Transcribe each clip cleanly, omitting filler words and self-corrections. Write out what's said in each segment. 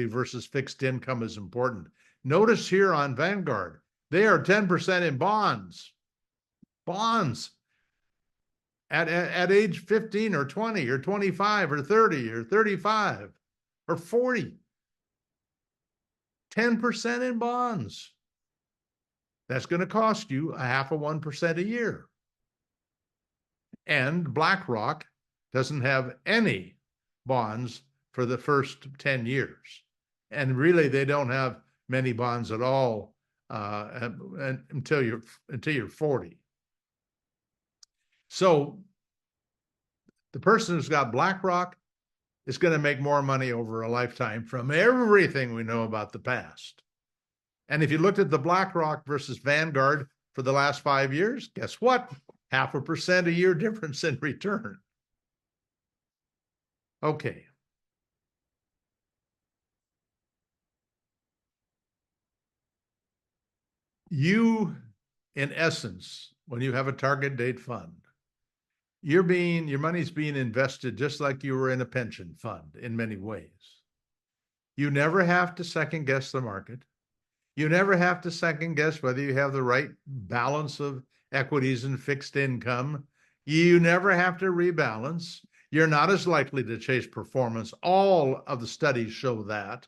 versus fixed income is important. Notice here on Vanguard, they are 10% in bonds. Bonds at age 15 or 20 or 25 or 30 or 35 or 40. 10% in bonds. That's going to cost you 0.5% a year. And BlackRock doesn't have any bonds for the first 10 years. And really, they don't have many bonds at all until you're 40. So the person who's got BlackRock is going to make more money over a lifetime from everything we know about the past. And if you looked at the BlackRock versus Vanguard for the last 5 years, guess what? 0.5% a year difference in return. Okay. You, in essence, when you have a target date fund, your money's being invested just like you were in a pension fund in many ways. You never have to second guess the market. You never have to second guess whether you have the right balance of equities and fixed income. You never have to rebalance. You're not as likely to chase performance. All of the studies show that.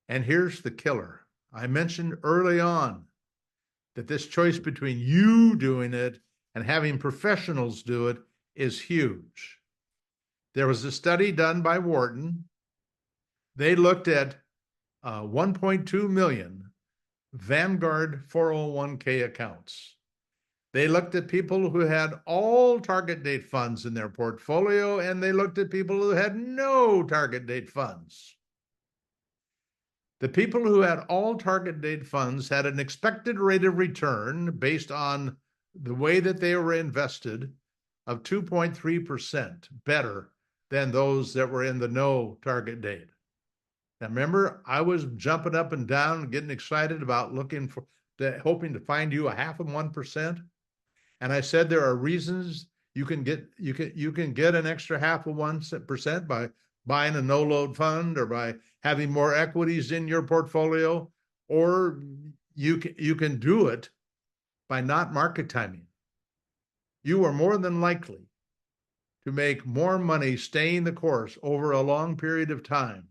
And here's the killer. I mentioned early on that this choice between you doing it and having professionals do it is huge. There was a study done by Wharton. They looked at 1.2 million Vanguard 401k accounts. They looked at people who had all target date funds in their portfolio, and they looked at people who had no target date funds. The people who had all target date funds had an expected rate of return based on the way that they were invested of 2.3% better than those that were in the no target date. Now, remember, I was jumping up and down, getting excited about hoping to find you 0.5%. And I said there are reasons you can get an extra 0.5% by buying a no load fund or by having more equities in your portfolio, or you can do it by not market timing. You are more than likely to make more money staying the course over a long period of time.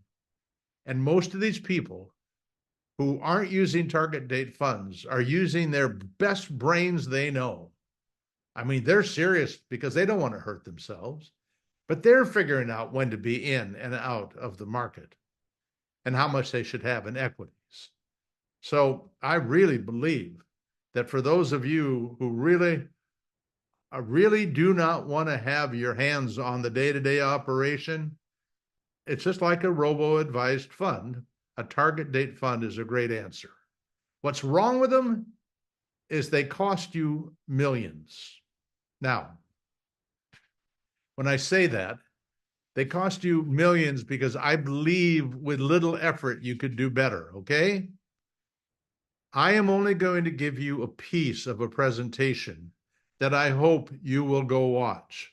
And most of these people who aren't using target date funds are using their best brains they know. I mean, they're serious because they don't want to hurt themselves, but they're figuring out when to be in and out of the market and how much they should have in equities. So I really believe that for those of you who really do not want to have your hands on the day-to-day operation, it's just like a robo-advised fund. A target date fund is a great answer. What's wrong with them is they cost you millions. Now, when I say that, they cost you millions because I believe with little effort you could do better, okay? I am only going to give you a piece of a presentation that I hope you will go watch.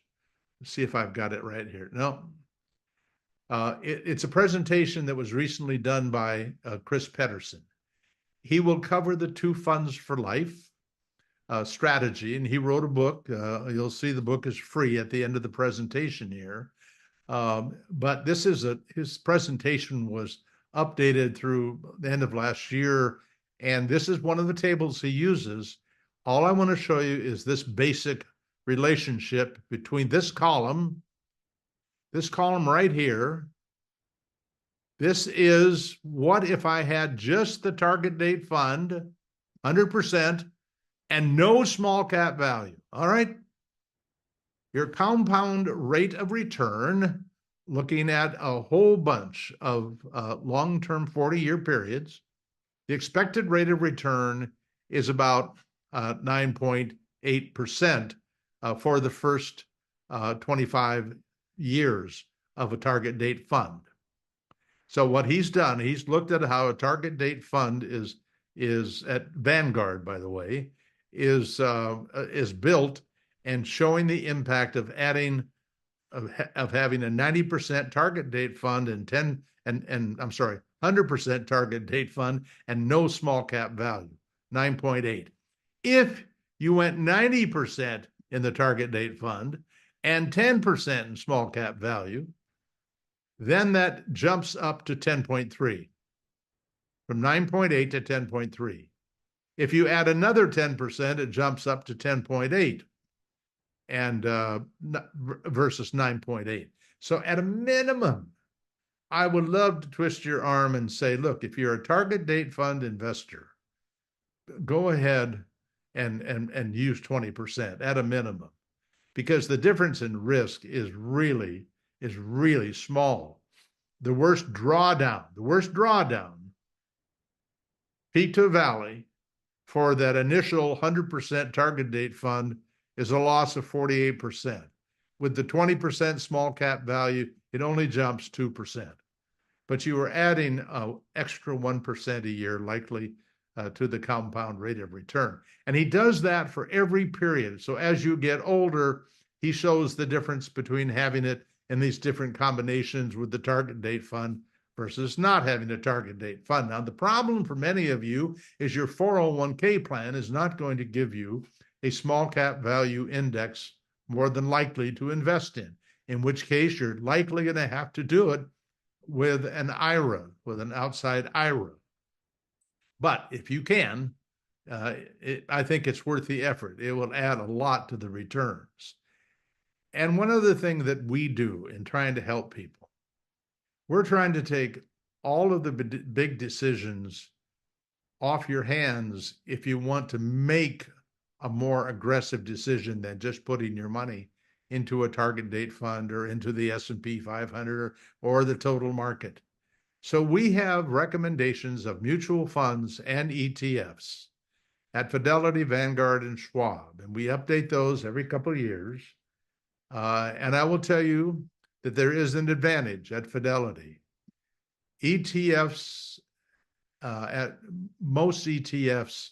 Let's see if I've got it right here. No. It's a presentation that was recently done by Chris Pedersen. He will cover the two funds for life strategy, and he wrote a book. You'll see the book is free at the end of the presentation here. But his presentation was updated through the end of last year, and this is one of the tables he uses. All I want to show you is this basic relationship between this column right here. This is what if I had just the target date fund, 100%, and no small cap value. All right. Your compound rate of return, looking at a whole bunch of long-term 40-year periods, the expected rate of return is about 9.8% for the first 25 years of a target date fund. So what he's done, he's looked at how a target date fund is at Vanguard, by the way, is built, and showing the impact of having a 90% target date fund and and I'm sorry, 100% target date fund and no small cap value, 9.8. If you went 90% in the target date fund and 10% in small cap value, then that jumps up to 10.3, from 9.8 to 10.3. If you add another 10%, it jumps up to 10.8 and versus 9.8. So at a minimum, I would love to twist your arm and say, look, if you're a target date fund investor, go ahead and use 20% at a minimum, because the difference in risk is really small. The worst drawdown, peak to valley for that initial 100% target date fund is a loss of 48%. With the 20% small cap value, it only jumps 2%. But you are adding an extra 1% a year likely to the compound rate of return. And he does that for every period. So as you get older, he shows the difference between having it in these different combinations with the target date fund versus not having a target date fund. Now, the problem for many of you is your 401k plan is not going to give you a small cap value index more than likely to invest in which case you're likely going to have to do it with an IRA, with an outside IRA. But if you can, I think it's worth the effort. It will add a lot to the returns. And one other thing that we do in trying to help people, we're trying to take all of the big decisions off your hands if you want to make a more aggressive decision than just putting your money into a target date fund or into the S&P 500 or the total market. So we have recommendations of mutual funds and ETFs at Fidelity, Vanguard, and Schwab, and we update those every couple of years. And I will tell you that there is an advantage at Fidelity. ETFs, at most ETFs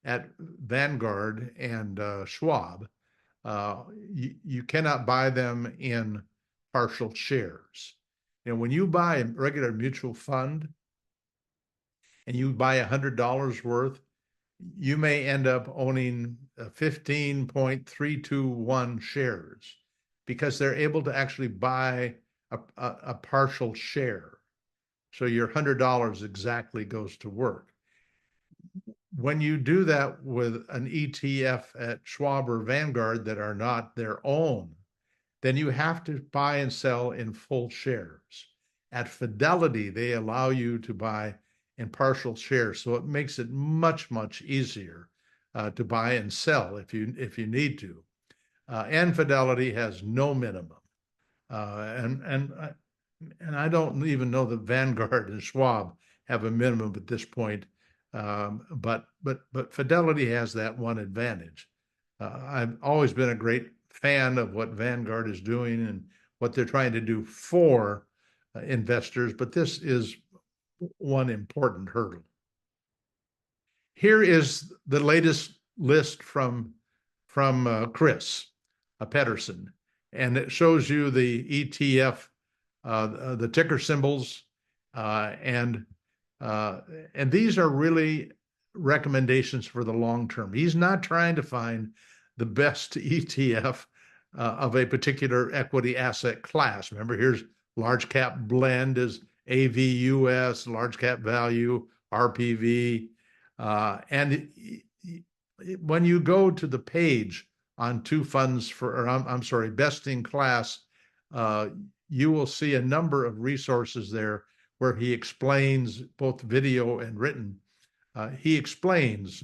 at Vanguard and Schwab, you cannot buy them in partial shares. And when you buy a regular mutual fund and you buy $100 worth, you may end up owning 15.321 shares because they're able to actually buy a partial share. So your $100 exactly goes to work. When you do that with an ETF at Schwab or Vanguard that are not their own, then you have to buy and sell in full shares. At Fidelity, they allow you to buy in partial shares, so it makes it much easier to buy and sell if you need to. And Fidelity has no minimum, and I don't even know that Vanguard and Schwab have a minimum at this point. But Fidelity has that one advantage. I've always been a great fan of what Vanguard is doing and what they're trying to do for investors, but this is one important hurdle. Here is the latest list from Chris Pedersen, and it shows you the ETF, the ticker symbols, and these are really recommendations for the long term. He's not trying to find the best ETF of a particular equity asset class. Remember, here's large cap blend is AVUS, large cap value, RPV. And when you go to the page on two funds best in class, you will see a number of resources there where he explains, both video and written, he explains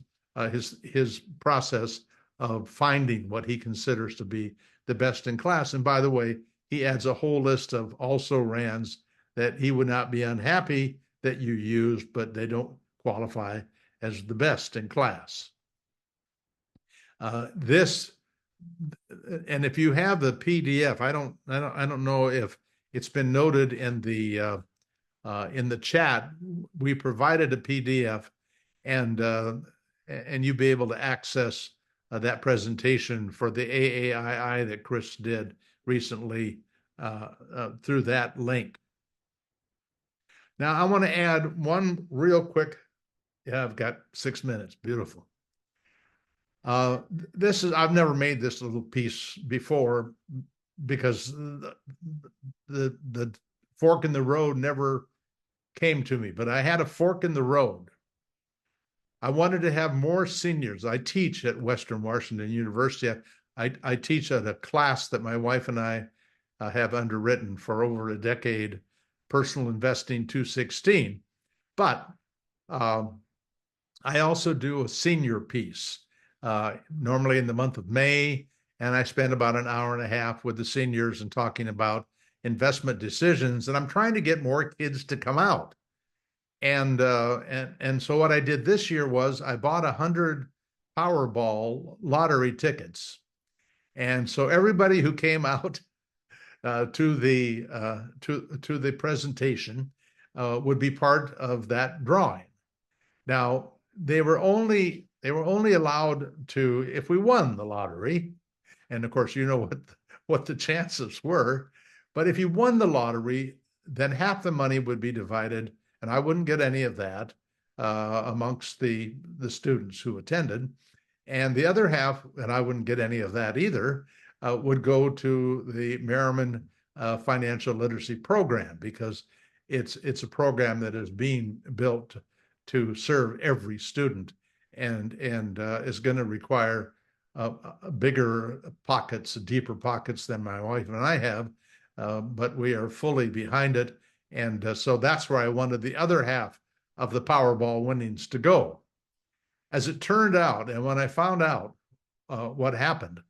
his process of finding what he considers to be the best in class. And by the way, he adds a whole list of also rans that he would not be unhappy that you use, but they don't qualify as the best in class. And if you have the PDF, I don't know if it's been noted in the chat. We provided a PDF, and you'll be able to access that presentation for the AAII that Chris did recently through that link. Now, I want to add one real quick. Yeah, I've got 6 minutes. Beautiful. I've never made this little piece before because the fork in the road never came to me, but I had a fork in the road. I wanted to have more seniors. I teach at Western Washington University. I teach at a class that my wife and I have underwritten for over a decade, Personal Investing 216. But I also do a senior piece, normally in the month of May, and I spend about an hour and a half with the seniors and talking about investment decisions. And I'm trying to get more kids to come out. And so what I did this year was I bought 100 Powerball lottery tickets. And so everybody who came out to the presentation would be part of that drawing. Now they were only allowed to, if we won the lottery, and of course you know what the chances were, but if you won the lottery, then half the money would be divided, and I wouldn't get any of that amongst the students who attended, and the other half, and I wouldn't get any of that either, would go to the Merriman Financial Literacy Program, because it's a program that is being built to serve every student, and is going to require bigger pockets, deeper pockets than my wife and I have, but we are fully behind it. And so that's where I wanted the other half of the Powerball winnings to go. As it turned out, and when I found out what happened,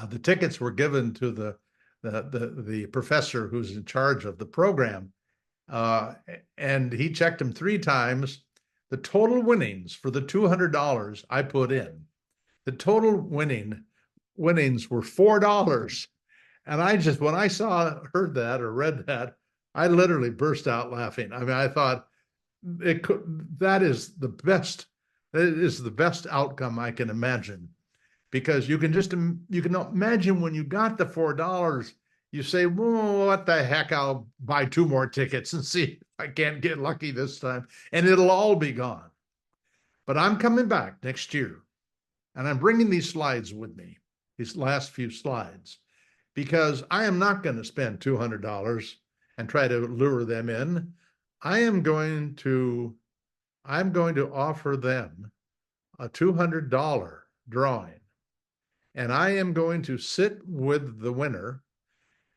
the tickets were given to the professor who's in charge of the program, and he checked them 3 times. The total winnings for the $200 I put in, the total winnings were $4. And when I heard that or read that, I literally burst out laughing. I mean, I thought that is the best outcome I can imagine, because you can imagine when you got the $4, you say, well, what the heck, I'll buy 2 more tickets and see if I can't get lucky this time, and it'll all be gone. But I'm coming back next year, and I'm bringing these slides with me, these last few slides, because I am not going to spend $200 and try to lure them in. I'm going to offer them a $200 drawing, and I am going to sit with the winner,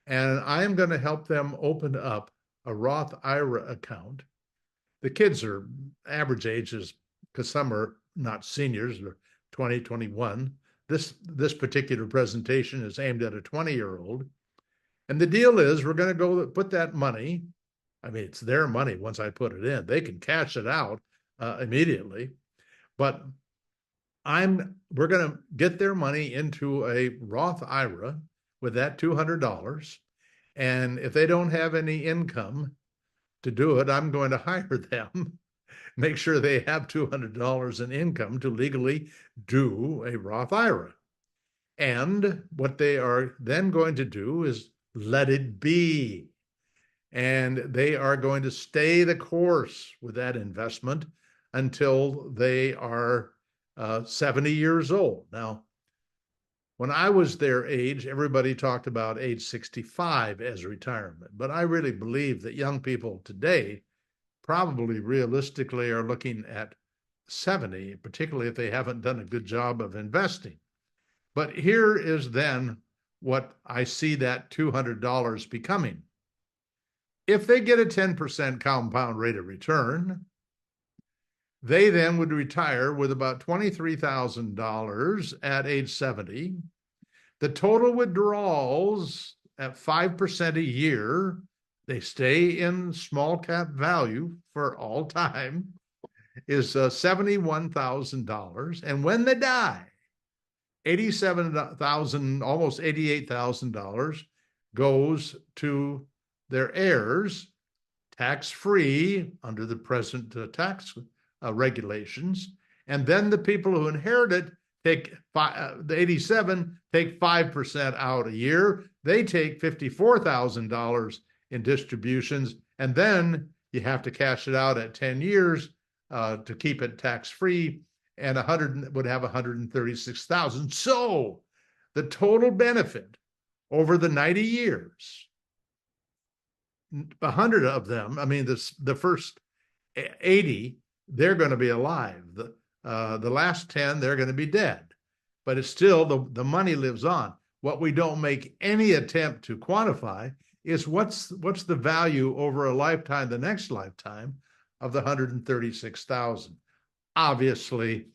and I am going to help them open up a Roth IRA account. The kids are average ages, because some are not seniors, they're 20, 21. This particular presentation is aimed at a 20-year-old. And the deal is, we're going to go put that money, I mean, it's their money once I put it in. They can cash it out immediately. But we're going to get their money into a Roth IRA with that $200. And if they don't have any income to do it, I'm going to hire them, make sure they have $200 in income to legally do a Roth IRA. And what they are then going to do is let it be. And they are going to stay the course with that investment until they are 70 years old. Now, when I was their age, everybody talked about age 65 as retirement. But I really believe that young people today probably realistically are looking at 70, particularly if they haven't done a good job of investing. But here is then what I see that $200 becoming. If they get a 10% compound rate of return, they then would retire with about $23,000 at age 70. The total withdrawals at 5% a year, they stay in small cap value for all time, is $71,000. And when they die, $87,000, almost $88,000 goes to their heirs, tax-free under the present tax regulations. And then the people who inherit it take the 87 take 5% out a year. They take $54,000 in distributions, And then you have to cash it out at 10 years to keep it tax-free, and 100 would have 136,000. So the total benefit over the 90 years, 100 of them, I mean, the first 80, they're going to be alive. The last 10, they're going to be dead. But it's still, the money lives on. What we don't make any attempt to quantify is what's the value over a lifetime, the next lifetime, of the 136,000. Obviously,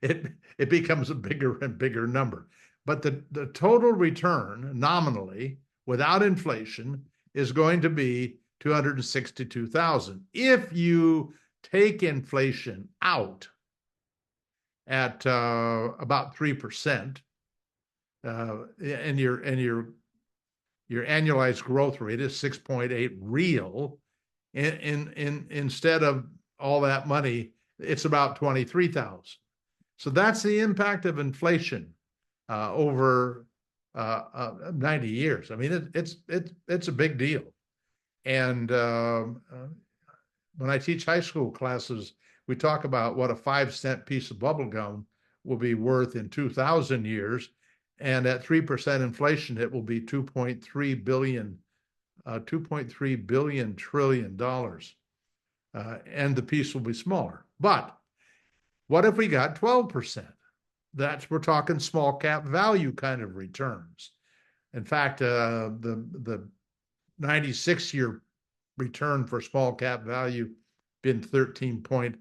it becomes a bigger and bigger number. But the total return nominally without inflation is going to be 262,000. If you take inflation out at about 3%, and your annualized growth rate is 6.8 real, instead of all that money, it's about 23,000. So that's the impact of inflation over 90 years. I mean, it's a big deal. And when I teach high school classes, we talk about what a 5-cent piece of bubble gum will be worth in 2,000 years. And at 3% inflation, it will be $2.3 trillion. And the piece will be smaller. But what if we got 12%? We're talking small cap value kind of returns. In fact, the 96-year return for small cap value been 13.2.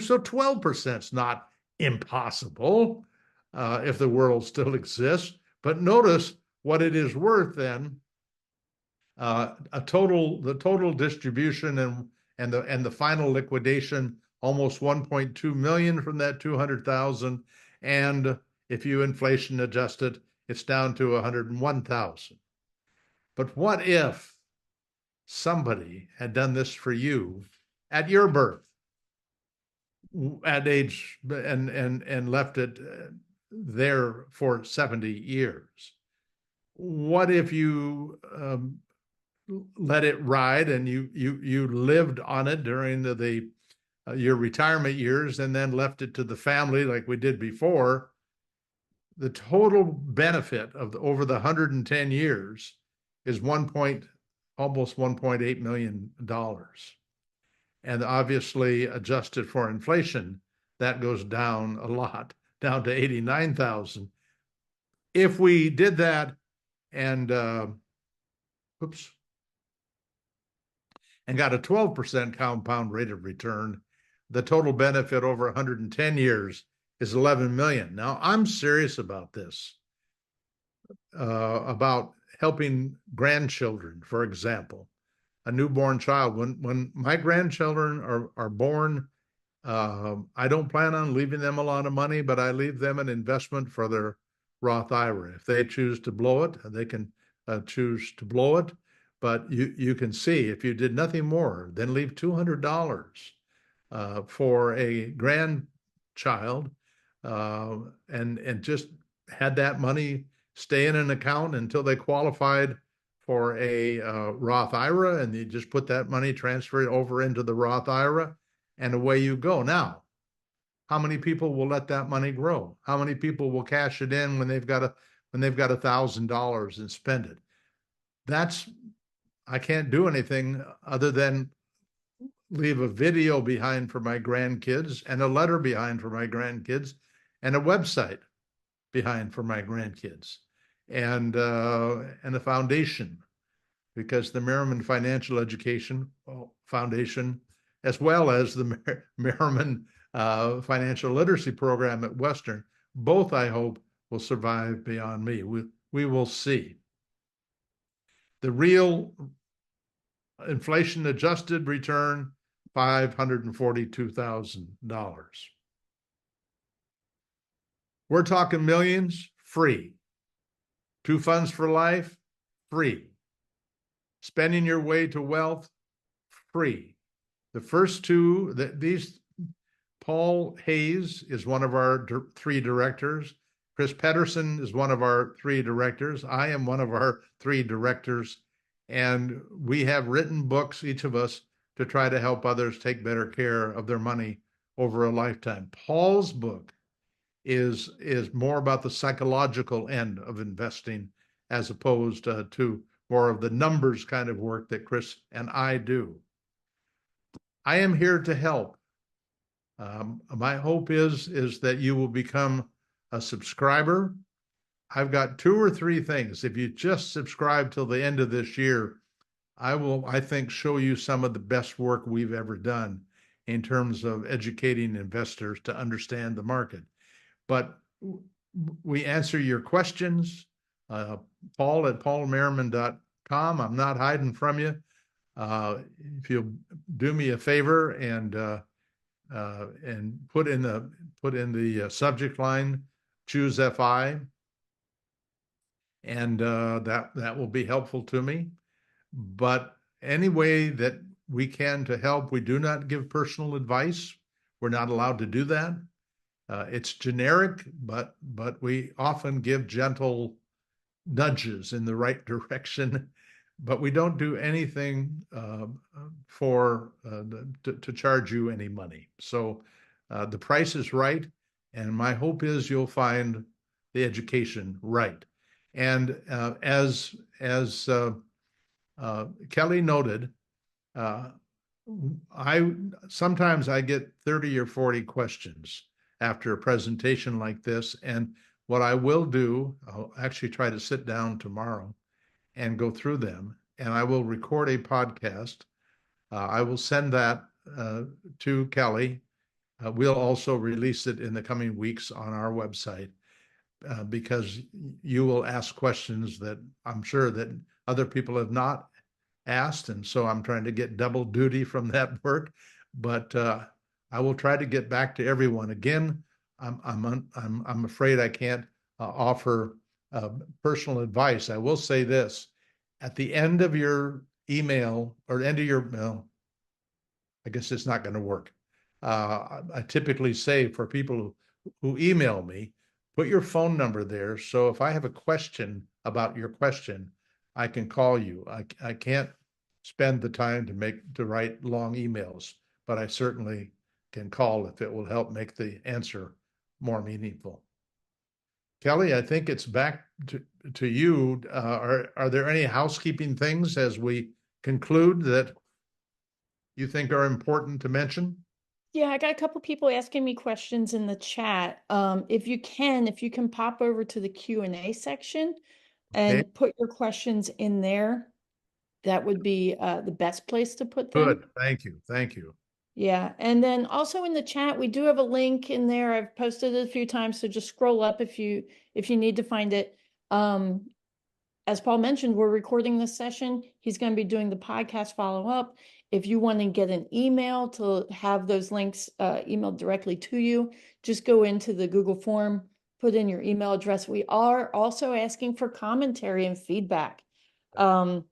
So 12% is not impossible if the world still exists. But notice what it is worth then. The total distribution and the final liquidation, almost 1.2 million from that 200,000. And if you inflation adjust it, it's down to 101,000. But what if somebody had done this for you at your birth, at age, and left it there for 70 years? What if you let it ride and you lived on it during your retirement years and then left it to the family like we did before? The total benefit of over the 110 years is almost $1.8 million. And obviously adjusted for inflation, that goes down a lot, down to 89,000. If we did that and got a 12% compound rate of return, the total benefit over 110 years is 11 million. Now, I'm serious about this, about helping grandchildren, for example, a newborn child. When my grandchildren are born, I don't plan on leaving them a lot of money, but I leave them an investment for their Roth IRA. If they choose to blow it, they can choose to blow it. But you can see, if you did nothing more than leave $200 for a grandchild, and just had that money stay in an account until they qualified for a Roth IRA, and you just put that money, transfer it over into the Roth IRA, and away you go. Now, how many people will let that money grow? How many people will cash it in when they've got $1,000 and spend it? I can't do anything other than leave a video behind for my grandkids, and a letter behind for my grandkids, and a website behind for my grandkids, and a foundation, because the Merriman Financial Education Foundation, as well as the Merriman Financial Literacy Program at Western, both, I hope, will survive beyond me. We will see. The real inflation-adjusted return, $542,000. We're talking millions, free. 2 funds for life, free. Spending your way to wealth, free. The first two, Paul Hayes is one of our 3 directors. Chris Pedersen is one of our 3 directors. I am one of our 3 directors. And we have written books, each of us, to try to help others take better care of their money over a lifetime. Paul's book is more about the psychological end of investing as opposed to more of the numbers kind of work that Chris and I do. I am here to help. My hope is that you will become a subscriber. I've got 2 or 3 things. If you just subscribe till the end of this year, I will, I think, show you some of the best work we've ever done in terms of educating investors to understand the market. But we answer your questions. Paul at paulmerriman.com. I'm not hiding from you. If you'll do me a favor and put in the subject line, choose FI, and that will be helpful to me. But any way that we can to help, we do not give personal advice. We're not allowed to do that. It's generic, but we often give gentle nudges in the right direction. But we don't do anything to charge you any money. So the price is right, and my hope is you'll find the education right. And as Kelly noted, sometimes I get 30 or 40 questions after a presentation like this, and what I will do, I'll actually try to sit down tomorrow and go through them, and I will record a podcast. I will send that to Kelly. We'll also release it in the coming weeks on our website because you will ask questions that I'm sure that other people have not asked, and so I'm trying to get double duty from that work. But I will try to get back to everyone. Again, I'm afraid I can't offer personal advice. I will say this: at the end of your email or end of your mail, I guess it's not going to work. I typically say for people who email me, put your phone number there. So if I have a question about your question, I can call you. I can't spend the time to write long emails, but I certainly can call if it will help make the answer more meaningful. Kelly, I think it's back to you. Are there any housekeeping things as we conclude that you think are important to mention? Yeah, I got a couple people asking me questions in the chat. If you can pop over to the Q&A section Okay, and put your questions in there, that would be the best place to put them. good. Thank you. Thank you. Yeah, and then also in the chat, we do have a link in there. I've posted it a few times, so just scroll up if you need to find it. As Paul mentioned, we're recording this session. He's going to be doing the podcast follow-up. If you want to get an email to have those links emailed directly to you, just go into the Google form, put in your email address. We are also asking for commentary and feedback. Paul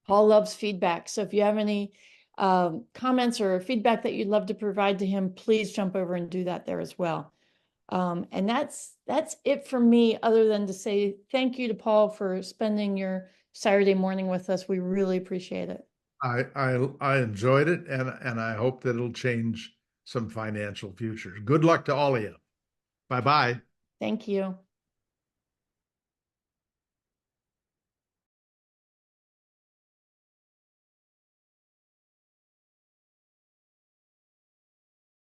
loves feedback. So if you have any comments or feedback that you'd love to provide to him, please jump over and do that there as well. And that's it for me, other than to say thank you to Paul for spending your Saturday morning with us. We really appreciate it. I enjoyed it, and I hope that it'll change some financial futures. Good luck to all of you. Bye-bye. Thank you.